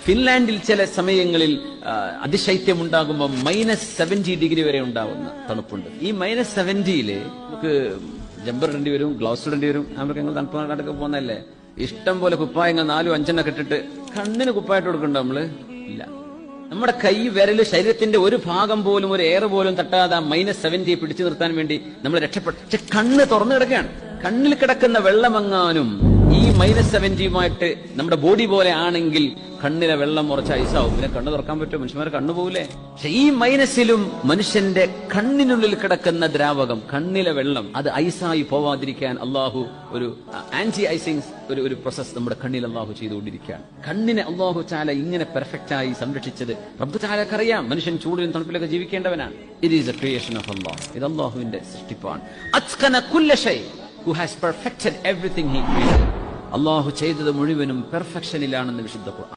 ഫിൻലാൻഡിൽ ചില സമയങ്ങളിൽ അതിശൈത്യം ഉണ്ടാകുമ്പോൾ -70 ഡിഗ്രി വരെ ഉണ്ടാവുന്ന തണുപ്പുണ്ട്. ഈ -70 നമുക്ക് ജമ്പർ ഇടേണ്ടി വരും, ഗ്ലൗസ് ഇടേണ്ടി വരും. ഞങ്ങൾ തണുപ്പ് നാട്ടൊക്കെ പോകുന്നതല്ലേ, ഇഷ്ടം പോലെ കുപ്പായങ്ങൾ 4-5 ഇട്ടിട്ട് കണ്ണിന് കുപ്പായിട്ട് കൊടുക്കണ്ടോ നമ്മള്? ഇല്ല. നമ്മുടെ കൈ വിരല് ശരീരത്തിന്റെ ഒരു ഭാഗം പോലും, ഒരു എയർ പോലും തട്ടാതെ -70 പിടിച്ചു നിർത്താൻ വേണ്ടി നമ്മൾ രക്ഷപ്പെട്ടു. പക്ഷെ കണ്ണ് തുറന്നു കിടക്കുകയാണ്. കണ്ണിൽ കിടക്കുന്ന വെള്ളമെങ്ങാനും ഈ -70 നമ്മുടെ ബോഡി പോലെ ആണെങ്കിൽ കണ്ണിലെ വെള്ളം കുറച്ച് ഐസാവും. പിന്നെ കണ്ണ് തുറക്കാൻ പറ്റുമോ? മനുഷ്യന്മാരെ കണ്ണു പോകില്ലേ? പക്ഷെ ഈ മൈനസിലും മനുഷ്യന്റെ കണ്ണിനുള്ളിൽ കിടക്കുന്ന ദ്രാവകം, കണ്ണിലെ വെള്ളം, അത് ഐസായി പോവാതിരിക്കാൻ അള്ളാഹു ഒരു ആന്റി ഐസിങ് ഒരു പ്രോസസ് നമ്മുടെ കണ്ണിൽ അള്ളാഹു ചെയ്തുകൊണ്ടിരിക്കുകയാണ്. കണ്ണിനെ അള്ളാഹു ചാല ഇങ്ങനെ പെർഫെക്റ്റ് ആയി സംരക്ഷിച്ചത് റബ്ബ് ചാലക്കറിയാം. മനുഷ്യൻ ചൂടിലും തണുപ്പിലൊക്കെ ജീവിക്കേണ്ടവനാണ്. It is a creation of Allah. ഇത് അള്ളാഹുവിന്റെ സൃഷ്ടിപ്പാണ്. അത്ഖന കുല്ല ഷൈ, who has perfected everything he created. അള്ളാഹു ചെയ്തത് മുഴുവനും പെർഫെക്ഷനിലാണെന്ന് വിശുദ്ധ ഖുർആൻ.